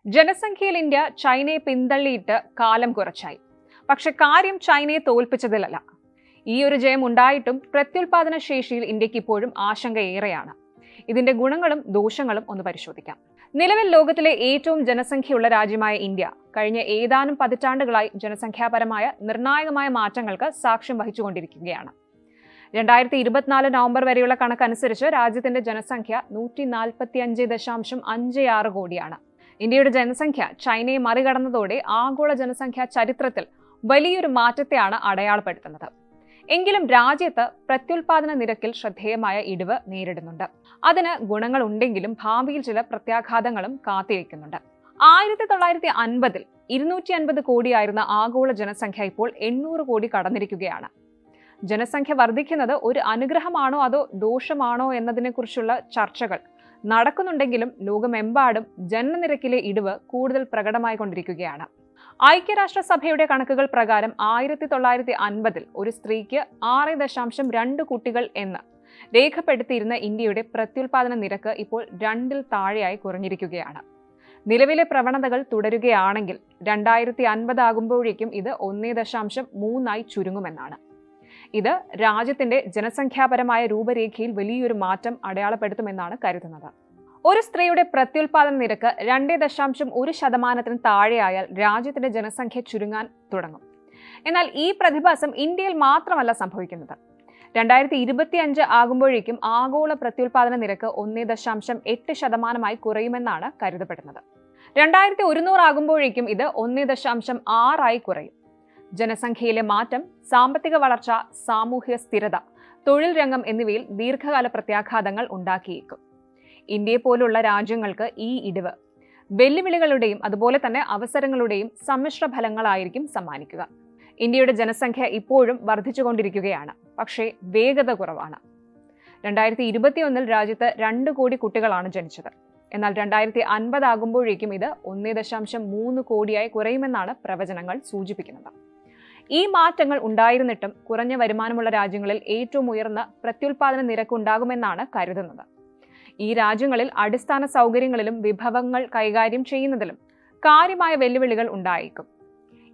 ജനസംഖ്യയിൽ ഇന്ത്യ ചൈനയെ പിന്തള്ളിയിട്ട് കാലം കുറച്ചായി. പക്ഷെ കാര്യം ചൈനയെ തോൽപ്പിച്ചതിലല്ല. ഈ ഒരു ജയം ഉണ്ടായിട്ടും പ്രത്യുൽപാദന ശേഷിയിൽ ഇന്ത്യക്ക് ഇപ്പോഴും ആശങ്കയേറെയാണ്. ഇതിന്റെ ഗുണങ്ങളും ദോഷങ്ങളും ഒന്ന് പരിശോധിക്കാം. നിലവിൽ ലോകത്തിലെ ഏറ്റവും ജനസംഖ്യയുള്ള രാജ്യമായ ഇന്ത്യ കഴിഞ്ഞ ഏതാനും പതിറ്റാണ്ടുകളായി ജനസംഖ്യാപരമായ നിർണായകമായ മാറ്റങ്ങൾക്ക് സാക്ഷ്യം വഹിച്ചുകൊണ്ടിരിക്കുകയാണ്. 2024 നവംബർ വരെയുള്ള കണക്കനുസരിച്ച് രാജ്യത്തിന്റെ ജനസംഖ്യ 145.56 കോടിയാണ്. ഇന്ത്യയുടെ ജനസംഖ്യ ചൈനയെ മറികടന്നതോടെ ആഗോള ജനസംഖ്യാ ചരിത്രത്തിൽ വലിയൊരു മാറ്റത്തെയാണ് അടയാളപ്പെടുത്തുന്നത്. എങ്കിലും രാജ്യത്ത് പ്രത്യുൽപാദന നിരക്കിൽ ശ്രദ്ധേയമായ ഇടിവ് നേരിടുന്നുണ്ട്. അതിന് ഗുണങ്ങളുണ്ടെങ്കിലും ഭാവിയിൽ ചില പ്രത്യാഘാതങ്ങളും കാത്തിരിക്കുന്നുണ്ട്. 1950-ൽ 250 കോടിയായിരുന്ന ആഗോള ജനസംഖ്യ ഇപ്പോൾ 800 കോടി കടന്നിരിക്കുകയാണ്. ജനസംഖ്യ വർദ്ധിക്കുന്നത് ഒരു അനുഗ്രഹമാണോ അതോ ദോഷമാണോ എന്നതിനെക്കുറിച്ചുള്ള ചർച്ചകൾ നടക്കുന്നുണ്ടെങ്കിലും ലോകമെമ്പാടും ജനനനിരക്കിലെ ഇടിവ് കൂടുതൽ പ്രകടമായിക്കൊണ്ടിരിക്കുകയാണ്. ഐക്യരാഷ്ട്രസഭയുടെ കണക്കുകൾ പ്രകാരം 1950-ൽ ഒരു സ്ത്രീക്ക് 6.2 കുട്ടികൾ എന്ന് രേഖപ്പെടുത്തിയിരുന്ന ഇന്ത്യയുടെ പ്രത്യുൽപാദന നിരക്ക് ഇപ്പോൾ 2-ൽ താഴെയായി കുറഞ്ഞിരിക്കുകയാണ്. നിലവിലെ പ്രവണതകൾ തുടരുകയാണെങ്കിൽ 2050 ആകുമ്പോഴേക്കും ഇത് 1.3 ചുരുങ്ങുമെന്നാണ്. ഇത് രാജ്യത്തിന്റെ ജനസംഖ്യാപരമായ രൂപരേഖയിൽ വലിയൊരു മാറ്റം അടയാളപ്പെടുത്തുമെന്നാണ് കരുതുന്നത്. ഒരു സ്ത്രീയുടെ പ്രത്യുൽപാദന നിരക്ക് 2.1% താഴെയായാൽ രാജ്യത്തിന്റെ ജനസംഖ്യ ചുരുങ്ങാൻ തുടങ്ങും. എന്നാൽ ഈ പ്രതിഭാസം ഇന്ത്യയിൽ മാത്രമല്ല സംഭവിക്കുന്നത്. 2025 ആകുമ്പോഴേക്കും ആഗോള പ്രത്യുൽപാദന നിരക്ക് 1.8% കുറയുമെന്നാണ് കരുതപ്പെടുന്നത്. 2100 ആകുമ്പോഴേക്കും ഇത് 1.6 കുറയും. ജനസംഖ്യയിലെ മാറ്റം, സാമ്പത്തിക വളർച്ച, സാമൂഹിക സ്ഥിരത, തൊഴിൽ രംഗം എന്നിവയിൽ ദീർഘകാല പ്രത്യാഘാതങ്ങൾ ഉണ്ടാക്കിയേക്കും. ഇന്ത്യയെ പോലുള്ള രാജ്യങ്ങൾക്ക് ഈ ഇടിവ് വെല്ലുവിളികളുടെയും അതുപോലെ തന്നെ അവസരങ്ങളുടെയും സമ്മിശ്ര ഫലങ്ങളായിരിക്കും സമ്മാനിക്കുക. ഇന്ത്യയുടെ ജനസംഖ്യ ഇപ്പോഴും വർദ്ധിച്ചുകൊണ്ടിരിക്കുകയാണ്, പക്ഷേ വേഗത കുറവാണ്. 2021-ൽ രാജ്യത്ത് 2 കോടി കുട്ടികളാണ് ജനിച്ചത്. എന്നാൽ 2050 ആകുമ്പോഴേക്കും ഇത് 1.3 കോടിയായി കുറയുമെന്നാണ് പ്രവചനങ്ങൾ സൂചിപ്പിക്കുന്നത്. ഈ മാറ്റങ്ങൾ ഉണ്ടായിരുന്നിട്ടും കുറഞ്ഞ വരുമാനമുള്ള രാജ്യങ്ങളിൽ ഏറ്റവും ഉയർന്ന പ്രത്യുൽപാദന നിരക്ക് ഉണ്ടാകുമെന്നാണ് കരുതുന്നത്. ഈ രാജ്യങ്ങളിൽ അടിസ്ഥാന സൗകര്യങ്ങളിലും വിഭവങ്ങൾ കൈകാര്യം ചെയ്യുന്നതിലും കാര്യമായ വെല്ലുവിളികൾ ഉണ്ടായേക്കും.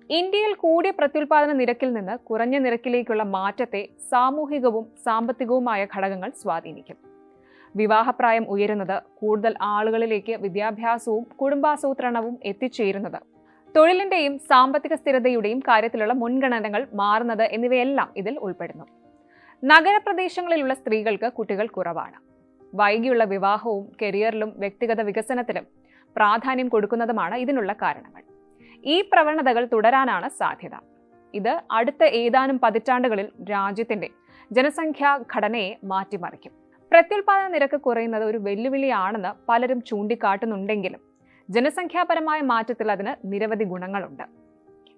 ഇന്ത്യയിൽ കൂടിയ പ്രത്യുൽപാദന നിരക്കിൽ നിന്ന് കുറഞ്ഞ നിരക്കിലേക്കുള്ള മാറ്റത്തെ സാമൂഹികവും സാമ്പത്തികവുമായ ഘടകങ്ങൾ സ്വാധീനിക്കും. വിവാഹപ്രായം ഉയരുന്നത്, കൂടുതൽ ആളുകളിലേക്ക് വിദ്യാഭ്യാസവും കുടുംബാസൂത്രണവും എത്തിച്ചേരുന്നത്, തൊഴിലിന്റെയും സാമ്പത്തിക സ്ഥിരതയുടെയും കാര്യത്തിലുള്ള മുൻഗണനകൾ മാറുന്നത് എന്നിവയെല്ലാം ഇതിൽ ഉൾപ്പെടുന്നു. നഗരപ്രദേശങ്ങളിലുള്ള സ്ത്രീകൾക്ക് കുട്ടികൾ കുറവാണ്. വൈകിയുള്ള വിവാഹവും കരിയറിലും വ്യക്തിഗത വികസനത്തിലും പ്രാധാന്യം കൊടുക്കുന്നതുമാണ് ഇതിനുള്ള കാരണങ്ങൾ. ഈ പ്രവണതകൾ തുടരാനാണ് സാധ്യത. ഇത് അടുത്ത ഏതാനും പതിറ്റാണ്ടുകളിൽ രാജ്യത്തിന്റെ ജനസംഖ്യാ ഘടനയെ മാറ്റിമറിക്കും. പ്രത്യുൽപാദന നിരക്ക് കുറയുന്നത് ഒരു വെല്ലുവിളിയാണെന്ന് പലരും ചൂണ്ടിക്കാട്ടുന്നുണ്ടെങ്കിലും ജനസംഖ്യാപരമായ മാറ്റത്തിൽ അതിന് നിരവധി ഗുണങ്ങളുണ്ട്.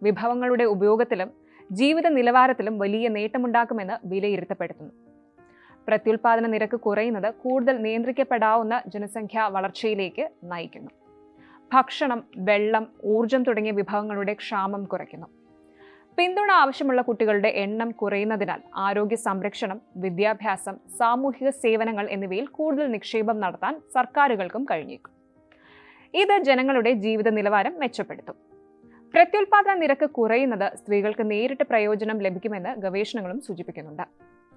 വിഭവങ്ങളുടെ ഉപയോഗത്തിലും ജീവിത നിലവാരത്തിലും വലിയ നേട്ടമുണ്ടാക്കുമെന്ന് വിലയിരുത്തപ്പെടുന്നു. പ്രത്യുൽപാദന നിരക്ക് കുറയുന്നത് കൂടുതൽ നിയന്ത്രിക്കപ്പെടാവുന്ന ജനസംഖ്യാ വളർച്ചയിലേക്ക് നയിക്കുന്നു. ഭക്ഷണം, വെള്ളം, ഊർജം തുടങ്ങിയ വിഭവങ്ങളുടെ ക്ഷാമം കുറയ്ക്കുന്നു. പിന്തുണ ആവശ്യമുള്ള കുട്ടികളുടെ എണ്ണം കുറയുന്നതിനാൽ ആരോഗ്യ സംരക്ഷണം, വിദ്യാഭ്യാസം, സാമൂഹിക സേവനങ്ങൾ എന്നിവയിൽ കൂടുതൽ നിക്ഷേപം നടത്താൻ സർക്കാരുകൾക്കും കഴിഞ്ഞേക്കും. ഇത് ജനങ്ങളുടെ ജീവിത നിലവാരം മെച്ചപ്പെടുത്തും. പ്രത്യുൽപാദന നിരക്ക് കുറയുന്നത് സ്ത്രീകൾക്ക് നേരിട്ട് പ്രയോജനം ലഭിക്കുമെന്ന് ഗവേഷണങ്ങളും സൂചിപ്പിക്കുന്നുണ്ട്.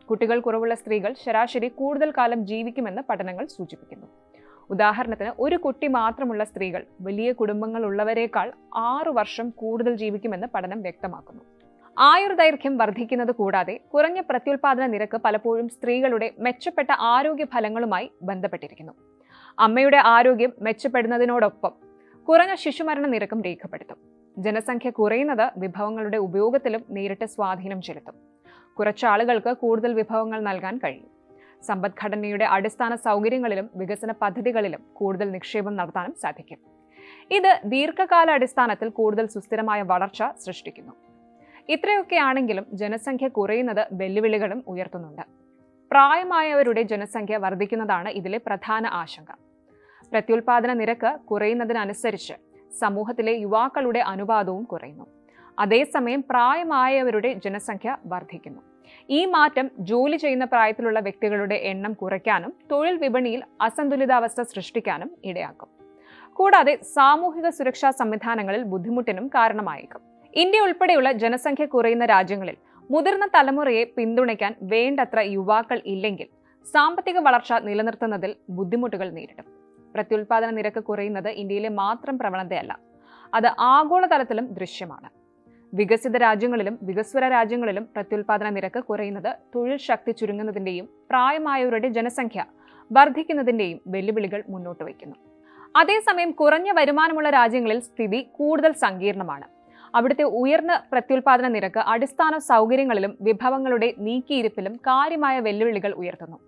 കുട്ടികൾ കുറവുള്ള സ്ത്രീകൾ ശരാശരി കൂടുതൽ കാലം ജീവിക്കുമെന്ന് പഠനങ്ങൾ സൂചിപ്പിക്കുന്നു. ഉദാഹരണത്തിന്, ഒരു കുട്ടി മാത്രമുള്ള സ്ത്രീകൾ വലിയ കുടുംബങ്ങളുള്ളവരേക്കാൾ 6 വർഷം കൂടുതൽ ജീവിക്കുമെന്ന് പഠനം വ്യക്തമാക്കുന്നു. ആയുർദൈർഘ്യം വർദ്ധിക്കുന്നത് കൂടാതെ കുറഞ്ഞ പ്രത്യുൽപാദന നിരക്ക് പലപ്പോഴും സ്ത്രീകളുടെ മെച്ചപ്പെട്ട ആരോഗ്യ ഫലങ്ങളുമായി ബന്ധപ്പെട്ടിരിക്കുന്നു. അമ്മയുടെ ആരോഗ്യം മെച്ചപ്പെടുന്നതിനോടൊപ്പം കുറഞ്ഞ ശിശുമരണ നിരക്കും രേഖപ്പെടുത്തും. ജനസംഖ്യ കുറയുന്നത് വിഭവങ്ങളുടെ ഉപയോഗത്തിലും നേരിട്ട് സ്വാധീനം ചെലുത്തും. കുറച്ചാളുകൾക്ക് കൂടുതൽ വിഭവങ്ങൾ നൽകാൻ കഴിയും. സമ്പദ്ഘടനയുടെ അടിസ്ഥാന സൗകര്യങ്ങളിലും വികസന പദ്ധതികളിലും കൂടുതൽ നിക്ഷേപം നടത്താനും സാധിക്കും. ഇത് ദീർഘകാല അടിസ്ഥാനത്തിൽ കൂടുതൽ സുസ്ഥിരമായ വളർച്ച സൃഷ്ടിക്കുന്നു. ഇത്രയൊക്കെയാണെങ്കിലും ജനസംഖ്യ കുറയുന്നത് വെല്ലുവിളികളും ഉയർത്തുന്നുണ്ട്. പ്രായമായവരുടെ ജനസംഖ്യ വർദ്ധിക്കുന്നതാണ് ഇതിലെ പ്രധാന ആശങ്ക. പ്രത്യുൽപാദന നിരക്ക് കുറയുന്നതിനനുസരിച്ച് സമൂഹത്തിലെ യുവാക്കളുടെ അനുപാതവും കുറയുന്നു. അതേസമയം പ്രായമായവരുടെ ജനസംഖ്യ വർദ്ധിക്കുന്നു. ഈ മാറ്റം ജോലി ചെയ്യുന്ന പ്രായത്തിലുള്ള വ്യക്തികളുടെ എണ്ണം കുറയ്ക്കാനും തൊഴിൽ വിപണിയിൽ അസന്തുലിതാവസ്ഥ സൃഷ്ടിക്കാനും ഇടയാക്കും. കൂടാതെ സാമൂഹിക സുരക്ഷാ സംവിധാനങ്ങളിൽ ബുദ്ധിമുട്ടിനും കാരണമായേക്കും. ഇന്ത്യ ഉൾപ്പെടെയുള്ള ജനസംഖ്യ കുറയുന്ന രാജ്യങ്ങളിൽ മുതിർന്ന തലമുറയെ പിന്തുണയ്ക്കാൻ വേണ്ടത്ര യുവാക്കൾ ഇല്ലെങ്കിൽ സാമ്പത്തിക വളർച്ച നിലനിർത്തുന്നതിൽ ബുദ്ധിമുട്ടുകൾ നേരിടും. പ്രത്യുൽപാദന നിരക്ക് കുറയുന്നത് ഇന്ത്യയിലെ മാത്രം പ്രവണതയല്ല, അത് ആഗോളതലത്തിലും ദൃശ്യമാണ്. വികസിത രാജ്യങ്ങളിലും വികസ്വര രാജ്യങ്ങളിലും പ്രത്യുൽപാദന നിരക്ക് കുറയുന്നത് തൊഴിൽ ശക്തി ചുരുങ്ങുന്നതിന്റെയും പ്രായമായവരുടെ ജനസംഖ്യ വർദ്ധിക്കുന്നതിന്റെയും വെല്ലുവിളികൾ മുന്നോട്ട് വയ്ക്കുന്നു. അതേസമയം കുറഞ്ഞ വരുമാനമുള്ള രാജ്യങ്ങളിൽ സ്ഥിതി കൂടുതൽ സങ്കീർണമാണ്. അവിടുത്തെ ഉയർന്ന പ്രത്യുൽപാദന നിരക്ക് അടിസ്ഥാന സൗകര്യങ്ങളിലും വിഭവങ്ങളുടെ നീക്കിയിരിപ്പിലും കാര്യമായ വെല്ലുവിളികൾ ഉയർത്തുന്നു.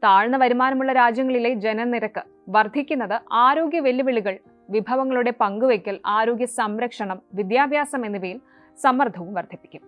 താഴ്ന്ന വരുമാനമുള്ള രാജ്യങ്ങളിലെ ജനനിരക്ക് വർദ്ധിക്കുന്നത് ആരോഗ്യ വെല്ലുവിളികൾ, വിഭവങ്ങളുടെ പങ്കുവയ്ക്കൽ, ആരോഗ്യ സംരക്ഷണം, വിദ്യാഭ്യാസം എന്നിവയിൽ സമ്മർദ്ദവും വർദ്ധിപ്പിക്കും.